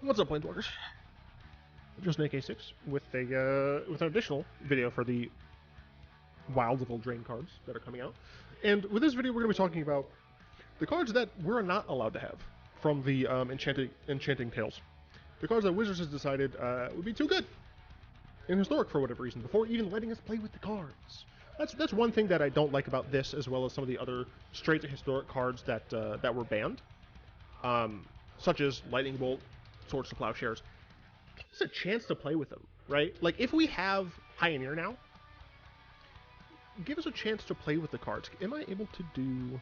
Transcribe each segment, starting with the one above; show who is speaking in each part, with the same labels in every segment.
Speaker 1: What's up, Planeswalkers? Just an AK6 with an additional video for the Wilds of Eldraine cards that are coming out. And with this video, we're going to be talking about the cards that we're not allowed to have from the Enchanting Tales. The cards that Wizards has decided would be too good in Historic for whatever reason, before even letting us play with the cards. That's one thing that I don't like about this, as well as some of the other straight to Historic cards that were banned, such as Lightning Bolt, Swords to Plowshares. Give us a chance to play with them, right? Like, if we have Pioneer now, give us a chance to play with the cards. Am I able to do...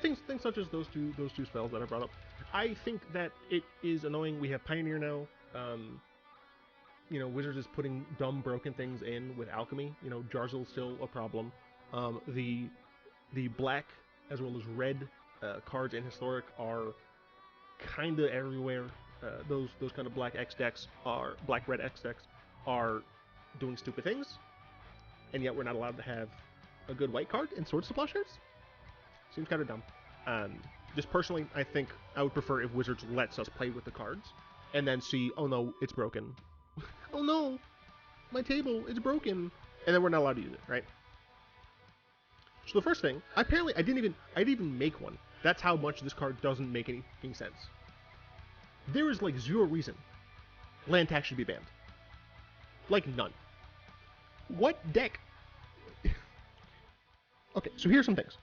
Speaker 1: Things such as those two spells that I brought up. I think that it is annoying. We have Pioneer now. You know, Wizards is putting dumb, broken things in with Alchemy. You know, Jarzil's still a problem. The black as well as red cards in Historic are kind of everywhere. Those kind of black X decks are black-red X decks are doing stupid things, and yet we're not allowed to have a good white card in Swords to Plowshares. Seems kind of dumb. Just personally, I think I would prefer if Wizards lets us play with the cards, and then see, oh no, it's broken. Oh no, my table, it's broken, and then we're not allowed to use it, right? So the first thing, I didn't even make one. That's how much this card doesn't make any sense. There is like zero reason land tax should be banned. Like none. What deck? Okay, so here's some things.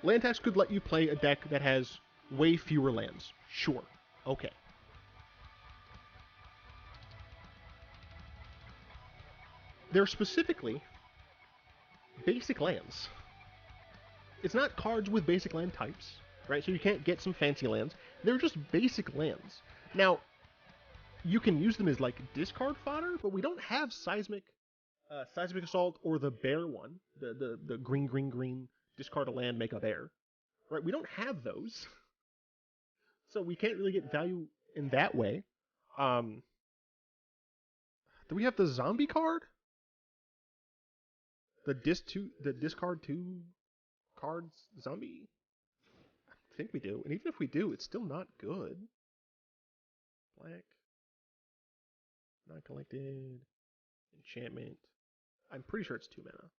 Speaker 1: Land tax could let you play a deck that has way fewer lands. Sure. Okay. They're specifically basic lands. It's not cards with basic land types, right? So you can't get some fancy lands. They're just basic lands. Now, you can use them as like discard fodder, but we don't have Seismic Assault or the bear one, the green discard a land, make a bear, right? We don't have those, so we can't really get value in that way. Do we have the zombie card? The discard 2 cards zombie? I think we do, and even if we do, it's still not good. Black, not collected, enchantment. I'm pretty sure it's 2 mana.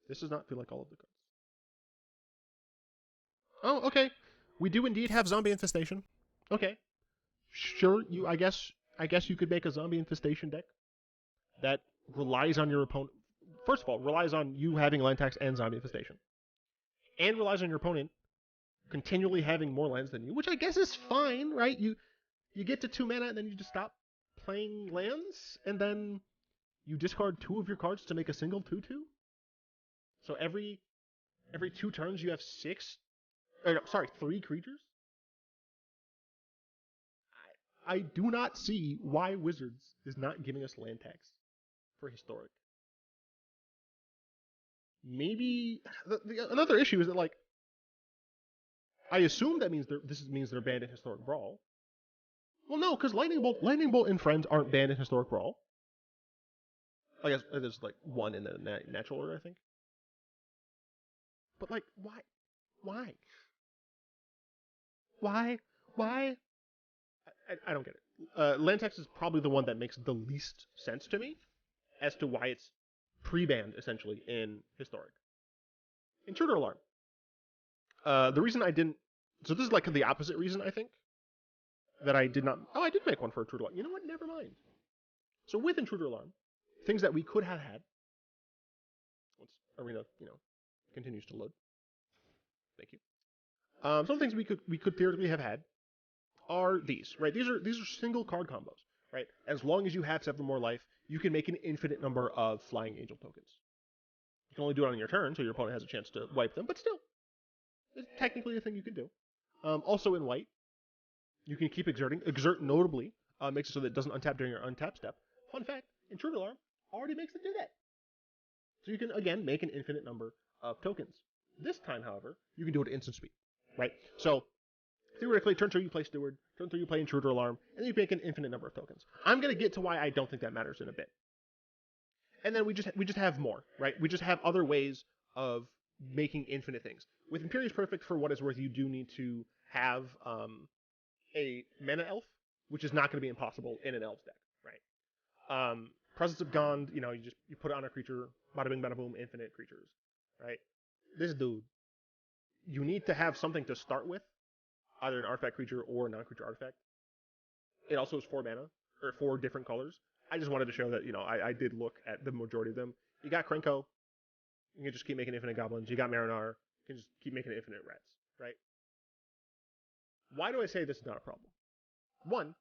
Speaker 1: This does not feel like all of the cards. Oh, okay. We do indeed have Zombie Infestation. Okay. Sure, I guess you could make a Zombie Infestation deck that relies on your opponent. First of all, relies on you having land tax and Zombie Infestation. And relies on your opponent continually having more lands than you, which I guess is fine, right? You get to 2 mana and then you just stop playing lands, and then you discard 2 of your cards to make a single 2/2. So every 2 turns you have 3 creatures. I do not see why Wizards is not giving us land tax for Historic. Maybe another issue is that, like, I assume that means they're banned in Historic Brawl. Well, no, because Lightning Bolt and Friends aren't banned in Historic Brawl. I guess there's like 1 in the natural order, I think. But like, why? I don't get it. Land tax is probably the one that makes the least sense to me as to why it's pre-banned, essentially, in Historic. Intruder Alarm. The reason I didn't... So this is like the opposite reason, I think, that I did not... Oh, I did make one for Intruder Alarm. You know what? Never mind. So with Intruder Alarm, things that we could have had... Once Arena, continues to load. Thank you. Some things we could theoretically have had are these, right? These are single card combos, right? As long as you have 7 more life, you can make an infinite number of Flying Angel tokens. You can only do it on your turn, so your opponent has a chance to wipe them, but still. It's technically a thing you can do. Also in white, you can keep exerting. Exert notably makes it so that it doesn't untap during your untap step. Fun fact, Intruder Alarm already makes it do that. So you can, again, make an infinite number of tokens. This time, however, you can do it at instant speed, right? So, theoretically, turn 2 you play Steward, turn 3 you play Intruder Alarm, and then you make an infinite number of tokens. I'm going to get to why I don't think that matters in a bit. And then we just have more, right? We just have other ways of making infinite things. With Imperious Perfect, for what it's worth, you do need to have a mana elf, which is not going to be impossible in an elves deck, right? Presence of Gond, you put it on a creature, bada bing, bada boom, infinite creatures, right? This dude, you need to have something to start with, either an artifact creature or a non-creature artifact. It also is 4 mana, or 4 different colors. I just wanted to show that, I did look at the majority of them. You got Krenko, you can just keep making infinite goblins. You got Marinar, you can just keep making infinite rats, right? Why do I say this is not a problem? One,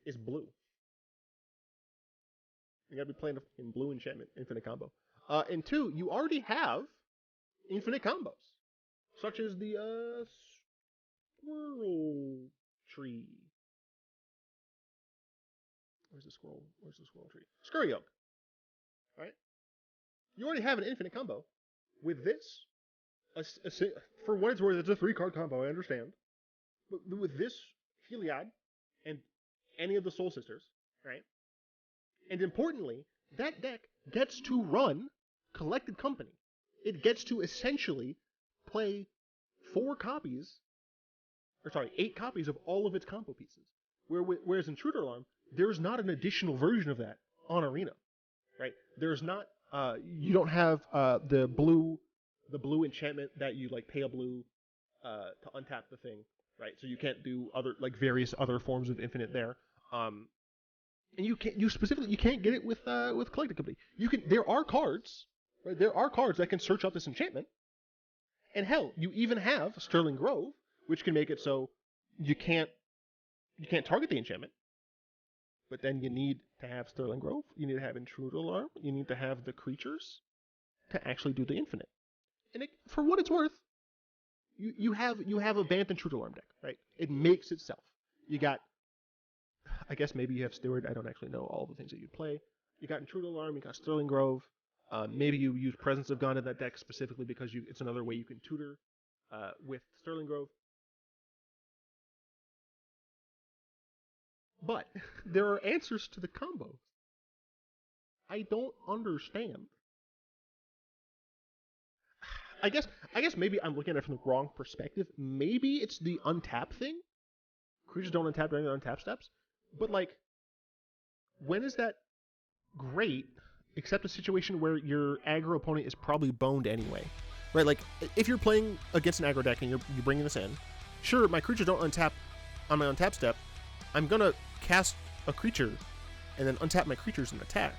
Speaker 1: it's blue. You gotta be playing in blue enchantment, infinite combo. And 2, you already have infinite combos, such as the squirrel tree. Where's the squirrel tree? Scurry Oak. Right? You already have an infinite combo with this. For what it's worth, it's a 3-card combo, I understand. But with this Heliod and any of the Soul Sisters, right? And importantly, that deck gets to run Collected Company. It gets to essentially play 8 copies of all of its combo pieces. Whereas in Intruder Alarm, there's not an additional version of that on Arena, right? There's not, you don't have the blue enchantment that you pay a blue to untap the thing, right? So you can't do various other forms of infinite there. And you can't get it with Collected Company. There are cards, right? There are cards that can search out this enchantment. And hell, you even have Sterling Grove, which can make it so you can't target the enchantment. But then you need to have Sterling Grove, you need to have Intruder Alarm, you need to have the creatures to actually do the infinite. And for what it's worth, you have a banned Intruder Alarm deck, right? It makes itself. You got, I guess maybe you have Steward, I don't actually know all the things that you'd play. You got Intruder Alarm, you got Sterling Grove, maybe you use Presence of Gond in that deck specifically because it's another way you can tutor with Sterling Grove. But there are answers to the combos. I don't understand. I guess maybe I'm looking at it from the wrong perspective. Maybe it's the untap thing. Creatures don't untap during their untap steps. But when is that great? Except a situation where your aggro opponent is probably boned anyway, right? If you're playing against an aggro deck and you're bringing this in, sure, my creatures don't untap on my untap step. I'm gonna cast a creature and then untap my creatures and attack.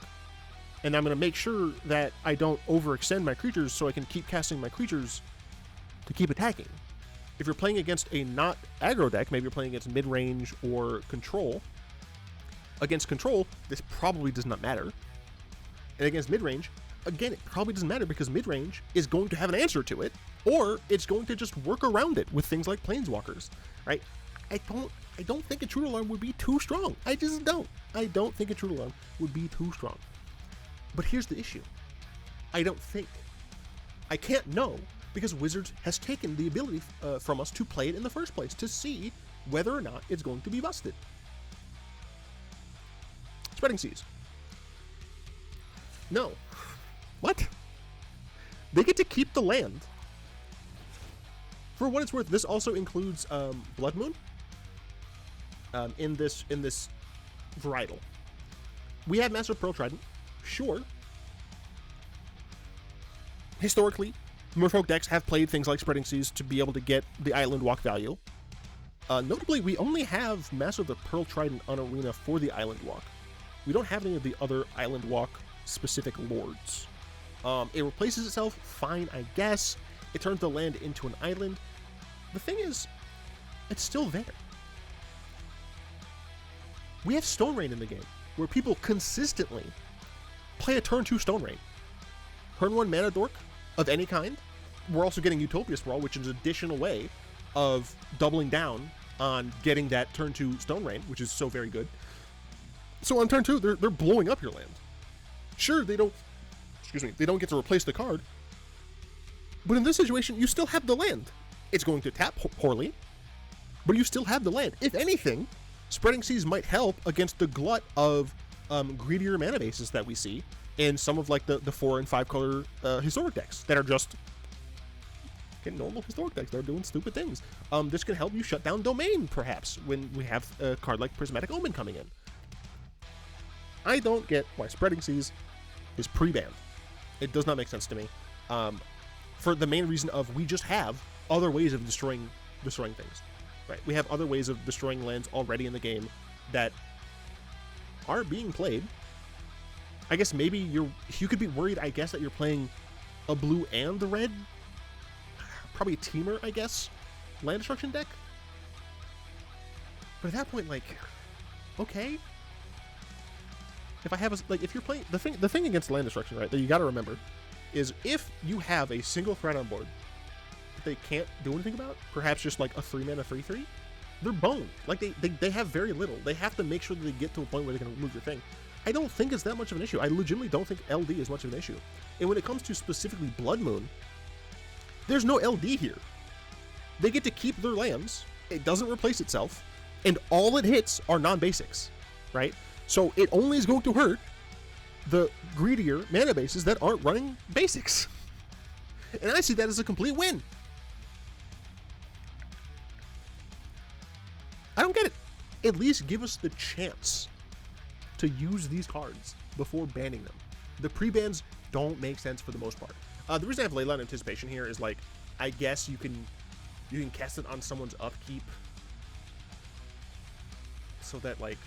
Speaker 1: And I'm gonna make sure that I don't overextend my creatures so I can keep casting my creatures to keep attacking. If you're playing against a not aggro deck, maybe you're playing against mid-range or control. Against control, this probably does not matter. And against mid-range, again, it probably doesn't matter because mid-range is going to have an answer to it, or it's going to just work around it with things like Planeswalkers, right? I don't think Intruder Alarm would be too strong. I just don't. I don't think Intruder Alarm would be too strong. But here's the issue. I can't know because Wizards has taken the ability from us to play it in the first place to see whether or not it's going to be busted. Spreading Seas. No. What? They get to keep the land. For what it's worth, this also includes Blood Moon in this varietal. We have Master Pearl Trident, sure. Historically, Merfolk decks have played things like Spreading Seas to be able to get the Island Walk value. Notably, we only have Master of the Pearl Trident on Arena for the Island Walk. We don't have any of the other Island Walk specific lords. It replaces itself, fine, I guess. It turns the land into an island. The thing is, it's still there. We have Stone Rain in the game, where people consistently play a turn 2 Stone Rain. Turn 1 mana dork of any kind, we're also getting Utopia Sprawl, which is an additional way of doubling down on getting that turn 2 Stone Rain, which is so very good. So on turn 2, they're blowing up your land. Sure, they don't get to replace the card, but in this situation, you still have the land. It's going to tap poorly, but you still have the land. If anything, Spreading Seas might help against the glut of greedier mana bases that we see in some of like the 4 and 5 color historic decks that are just normal historic decks. They're doing stupid things. This can help you shut down Domain, perhaps, when we have a card like Prismatic Omen coming in. I don't get why Spreading Seas is pre-banned. It does not make sense to me. For the main reason of we just have other ways of destroying things. Right? We have other ways of destroying lands already in the game that are being played. I guess maybe you could be worried, I guess, that you're playing a blue and the red. Probably a teamer, I guess. Land destruction deck. But at that point, like, okay. If I have if you're playing the thing against land destruction, right, that you got to remember is if you have a single threat on board that they can't do anything about, perhaps just like a 3-mana 3/3, they're boned. Like they have very little. They have to make sure that they get to a point where they can remove your thing. I don't think it's that much of an issue. I legitimately don't think LD is much of an issue. And when it comes to specifically Blood Moon, there's no LD here. They get to keep their lands. It doesn't replace itself, and all it hits are non-basics, right? So it only is going to hurt the greedier mana bases that aren't running basics. And I see that as a complete win. I don't get it. At least give us the chance to use these cards before banning them. The pre-bans don't make sense for the most part. The reason I have Leyline Anticipation here is, like, I guess you can cast it on someone's upkeep so that, like,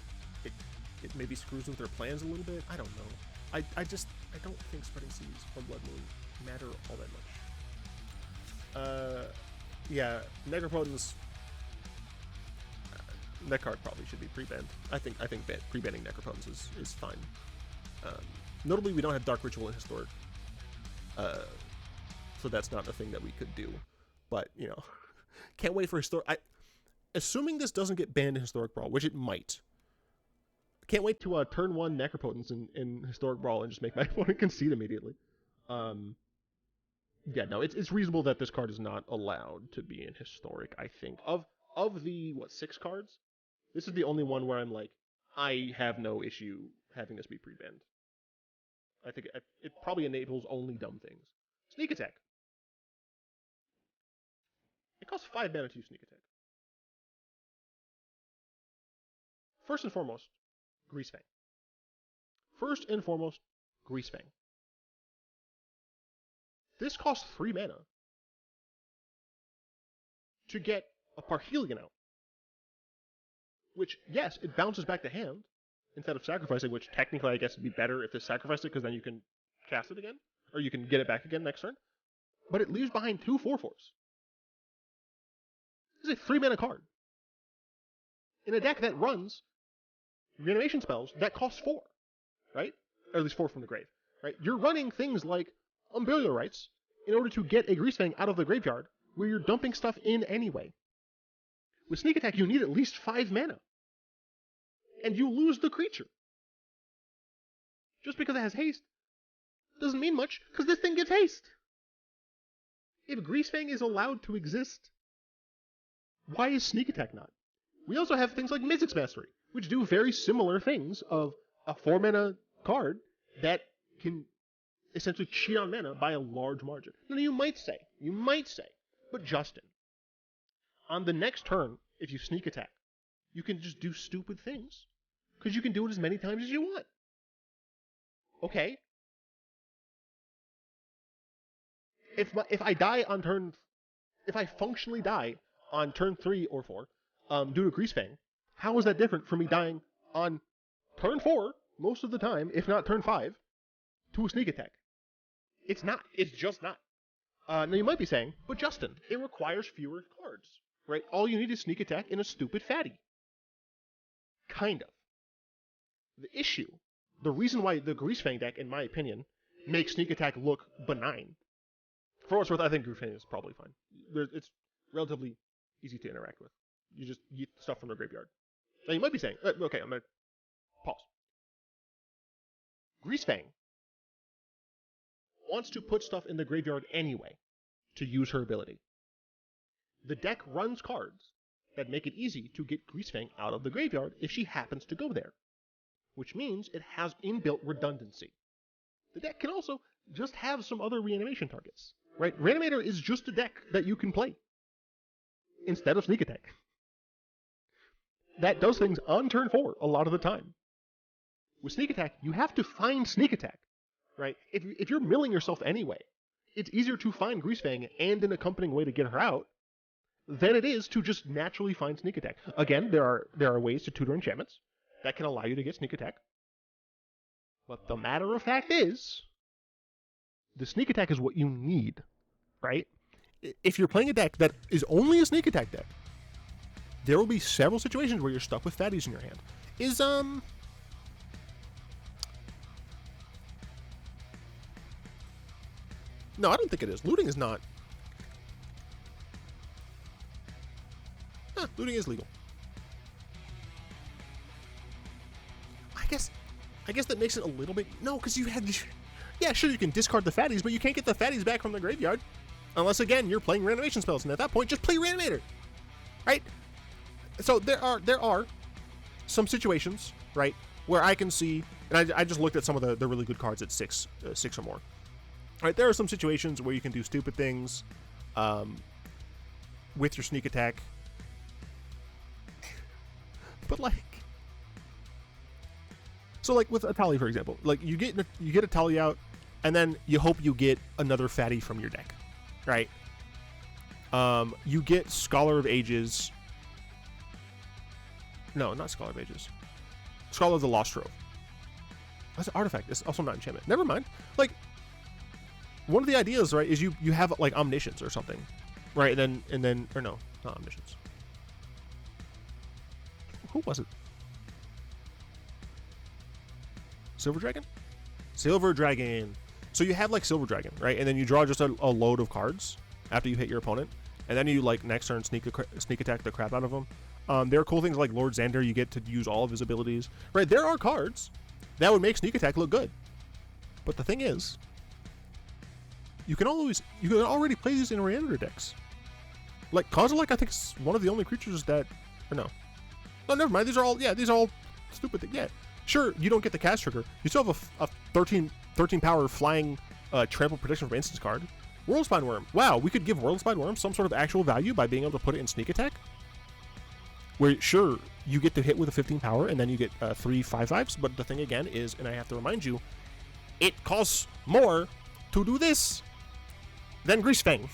Speaker 1: it maybe screws with their plans a little bit. I don't know. I don't think Spreading Seas or Blood Moon matter all that much. Yeah, Necropotence. That card probably should be pre-banned. I think pre-banning Necropotence is fine. Notably, we don't have Dark Ritual in Historic, so that's not a thing that we could do. But, you know, can't wait for Historic. Assuming this doesn't get banned in Historic Brawl, which it might. Can't wait to turn 1 Necropotence in Historic Brawl and just make my opponent concede immediately. Yeah, no, it's reasonable that this card is not allowed to be in Historic, I think. Of the, 6 cards? This is the only one where I'm like, I have no issue having this be pre-banned. I think it probably enables only dumb things. Sneak Attack. It costs 5 mana to Sneak Attack. First and foremost, Greasefang. First and foremost, Greasefang. This costs 3 mana to get a Parhelion out. Which, yes, it bounces back to hand instead of sacrificing, which technically I guess would be better if they sacrificed it, because then you can cast it again, or you can get it back again next turn. But it leaves behind 2 4/4s. This is a 3 mana card. In a deck that runs reanimation spells that cost 4, right? Or at least 4 from the grave, right? You're running things like Umbrillial Rites in order to get a Greasefang out of the graveyard, where you're dumping stuff in anyway. With Sneak Attack, you need at least 5 mana. And you lose the creature. Just because it has haste doesn't mean much, because this thing gets haste. If Greasefang is allowed to exist, why is Sneak Attack not? We also have things like Mythic's Mastery, which do very similar things of a 4 mana card that can essentially cheat on mana by a large margin. Now you might say, but Justin, on the next turn, if you Sneak Attack, you can just do stupid things. Because you can do it as many times as you want. Okay. If I die on turn... If I functionally die on turn 3 or 4, due to Greasefang, how is that different from me dying on turn 4, most of the time, if not turn 5, to a Sneak Attack? It's not. It's just not. Now you might be saying, but Justin, it requires fewer cards, right? All you need is Sneak Attack and a stupid fatty. Kind of. The issue, the reason why the Greasefang deck, in my opinion, makes Sneak Attack look benign, For what's worth, I think Greensfang is probably fine. It's relatively easy to interact with. You just eat stuff from their graveyard. Now you might be saying, okay, I'm going to pause. Greensfang wants to put stuff in the graveyard anyway to use her ability. The deck runs cards that make it easy to get Greensfang out of the graveyard if she happens to go there, which means it has inbuilt redundancy. The deck can also just have some other reanimation targets, right? Reanimator is just a deck that you can play instead of Sneak Attack. That does things on turn 4 a lot of the time. With Sneak Attack, you have to find Sneak Attack, right? If you're milling yourself anyway, it's easier to find Greensfang and an accompanying way to get her out than it is to just naturally find Sneak Attack. Again, there are ways to tutor enchantments that can allow you to get Sneak Attack. But the matter of fact is, the Sneak Attack is what you need, right? If you're playing a deck that is only a Sneak Attack deck, there will be several situations where you're stuck with fatties in your hand. No, I don't think it is. Looting is not. Looting is legal. I guess that makes it a little bit... No, because you had... Yeah, sure, you can discard the fatties, but you can't get the fatties back from the graveyard. Unless, again, you're playing reanimation spells, and at that point, just play Reanimator. Right? So there are some situations, right, where I can see... And I just looked at some of the really good cards at 6 or more. Right, there are some situations where you can do stupid things with your Sneak Attack. But, like... So, like, with Atali, for example, like, you get Atali out, and then you hope you get another fatty from your deck, right? You get Scholar of Ages. No, not Scholar of Ages. Scholar of the Lost Trove. That's an artifact. It's also not enchantment. Never mind. Like, one of the ideas, right, is you have, like, Omniscience or something, right? And then, or no, not Omniscience. Who was it? Silver Dragon? Silver Dragon. So you have, like, Silver Dragon, right? And then you draw just a load of cards after you hit your opponent. And then you, like, next turn sneak attack the crap out of them. There are cool things like Lord Xander. You get to use all of his abilities. Right? There are cards that would make Sneak Attack look good. But the thing is, you can already play these in Reanimator decks. Like, Kozilek, I think, is one of the only creatures that... Or no. No, never mind. These are all stupid things. Yeah. Sure, you don't get the cast trigger. You still have a 13 power flying trample protection from instance card. Worldspine Worm. Wow, we could give Worldspine Worm some sort of actual value by being able to put it in Sneak Attack. Where, sure, you get to hit with a 15 power, and then you get 3 5/5s, but the thing again is, and I have to remind you, it costs more to do this than Greasefang.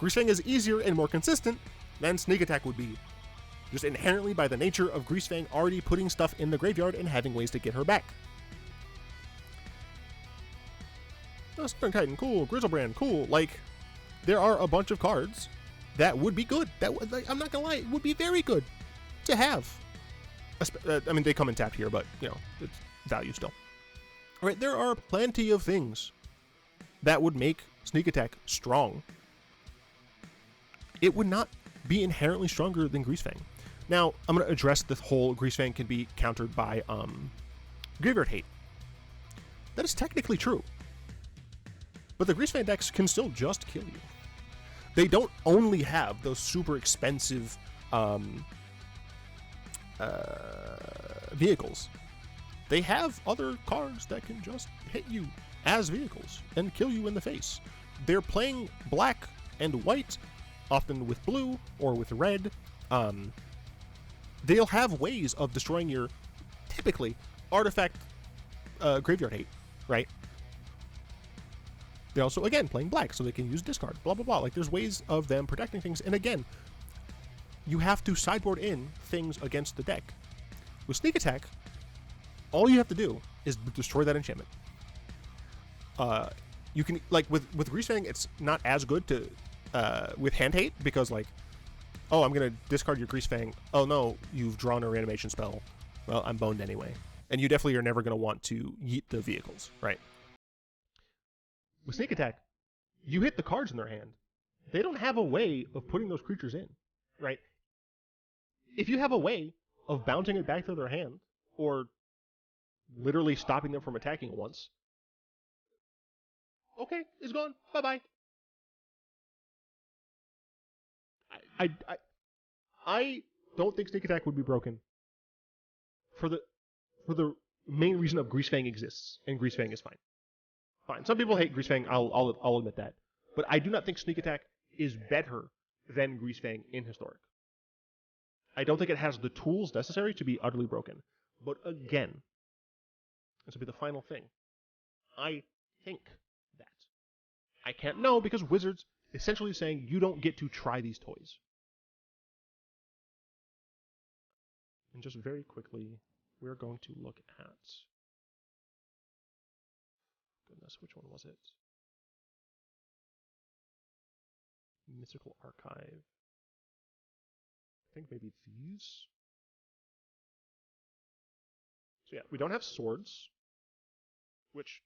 Speaker 1: Greasefang is easier and more consistent than Sneak Attack would be. Just inherently by the nature of Greasefang already putting stuff in the graveyard and having ways to get her back. Oh, Stern Titan, cool. Grizzlebrand, cool. Like, there are a bunch of cards that would be good. Like, I'm not gonna lie, it would be very good to have. I mean, they come in tapped here, but, you know, it's value still. All right, there are plenty of things that would make Sneak Attack strong. It would not be inherently stronger than Greasefang. Now, I'm going to address the whole Greasefang can be countered by Graveyard Hate. That is technically true. But the Greasefang decks can still just kill you. They don't only have those super expensive vehicles. They have other cards that can just hit you as vehicles and kill you in the face. They're playing black and white, often with blue or with red. They'll have ways of destroying your, typically, artifact Graveyard Hate, right? They're also, again, playing black, so they can use discard, blah, blah, blah. Like, there's ways of them protecting things. And again, you have to sideboard in things against the deck. With Sneak Attack, all you have to do is destroy that enchantment. You can, like, with Greasefang, it's not as good to, with Hand Hate, because, like, oh, I'm going to discard your Greasefang. Oh, no, you've drawn a reanimation spell. Well, I'm boned anyway. And you definitely are never going to want to yeet the vehicles, right? With Sneak Attack, you hit the cards in their hand. They don't have a way of putting those creatures in, right? If you have a way of bouncing it back to their hand, or literally stopping them from attacking once, okay, it's gone. Bye-bye. I don't think Sneak Attack would be broken for the main reason of Greasefang exists, and Greasefang is fine. Fine. Some people hate Greasefang, I'll admit that. But I do not think Sneak Attack is better than Greasefang in Historic. I don't think it has the tools necessary to be utterly broken. But again, this will be the final thing. I think that. I can't know because Wizards essentially saying you don't get to try these toys. And just very quickly, we're going to look at... Goodness, which one was it? Mystical Archive. I think maybe these? So yeah, we don't have swords. Which...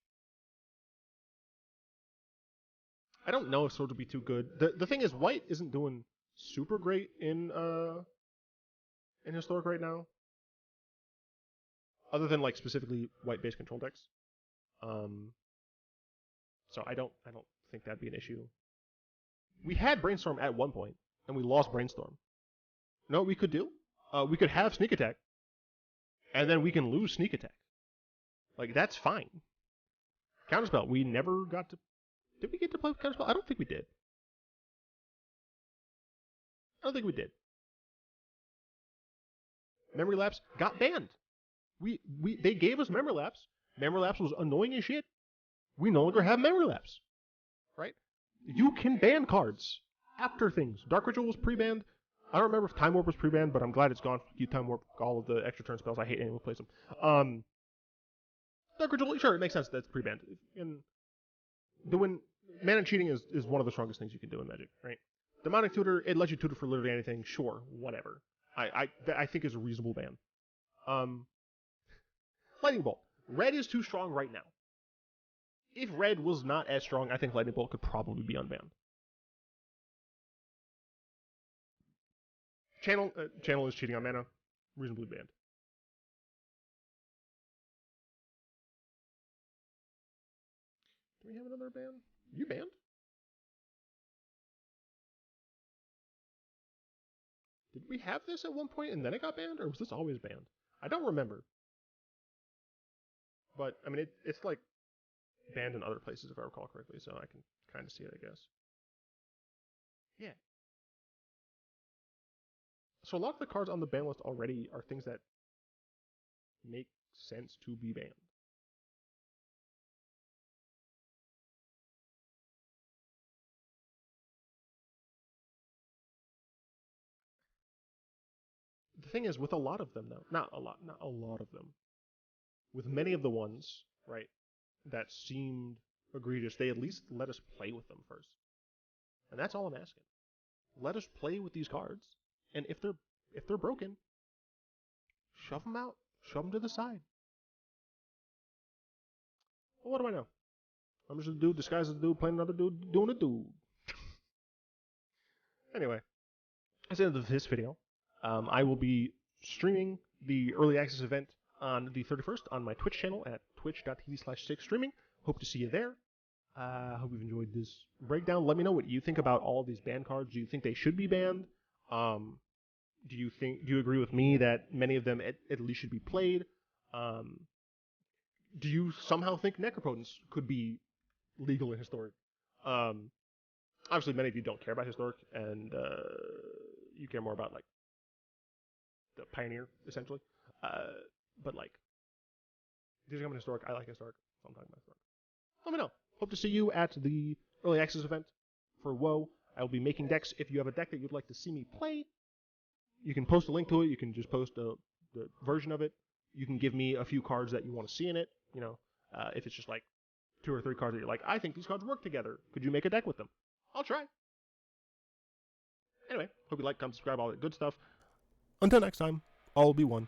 Speaker 1: I don't know if swords would be too good. The thing is, white isn't doing super great in Historic right now. Other than like specifically white-based control decks. So I don't think that'd be an issue. We had Brainstorm at one point, and we lost Brainstorm. You know what we could do? We could have Sneak Attack, and then we can lose Sneak Attack. Like, that's fine. Counterspell, we never got to... Did we get to play with Counterspell? I don't think we did. Memory Lapse got banned. They gave us Memory Lapse. Memory Lapse was annoying as shit. We no longer have Memory Lapse. Right? You can ban cards after things. Dark Ritual was pre-banned. I don't remember if Time Warp was pre-banned, but I'm glad it's gone. You Time Warp all of the extra turn spells. I hate anyone who plays them. Dark Ritual, sure, it makes sense that it's pre-banned. And doing mana cheating is one of the strongest things you can do in Magic, right? Demonic Tutor, it lets you tutor for literally anything. Sure, whatever. I think is a reasonable ban. Lightning Bolt. Red is too strong right now. If red was not as strong, I think Lightning Bolt could probably be unbanned. Channel is cheating on mana. Reasonably banned. Do we have another ban? You banned? Did we have this at one point and then it got banned? Or was this always banned? I don't remember. But, I mean, it's like banned in other places if I recall correctly, so I can kind of see it, I guess. Yeah. So a lot of the cards on the ban list already are things that make sense to be banned. The thing is, with a lot of them, though, not a lot of them, with many of the ones, right, that seemed egregious, they at least let us play with them first. And that's all I'm asking. Let us play with these cards, and if they're broken, shove them out, shove them to the side. Well, what do I know? I'm just a dude disguised as a dude playing another dude doing a dude. Anyway, that's the end of this video. I will be streaming the early access event on the 31st on my Twitch channel at twitch.tv/6streaming. Hope to see you there. Hope you've enjoyed this breakdown. Let me know what you think about all of these banned cards. Do you think they should be banned? Do you agree with me that many of them at least should be played? Do you somehow think Necropotence could be legal in Historic? Obviously, many of you don't care about Historic, and you care more about like the Pioneer, essentially. But like, these are coming Historic. I like Historic, so I'm talking about Historic. Let me know. Hope to see you at the early access event for WoW. I will be making decks. If you have a deck that you'd like to see me play, you can post a link to it. You can just post the version of it. You can give me a few cards that you want to see in it. You know, if it's just like 2 or 3 cards that you're like, I think these cards work together. Could you make a deck with them? I'll try. Anyway, hope you like, comment, subscribe, all that good stuff. Until next time, all will be one.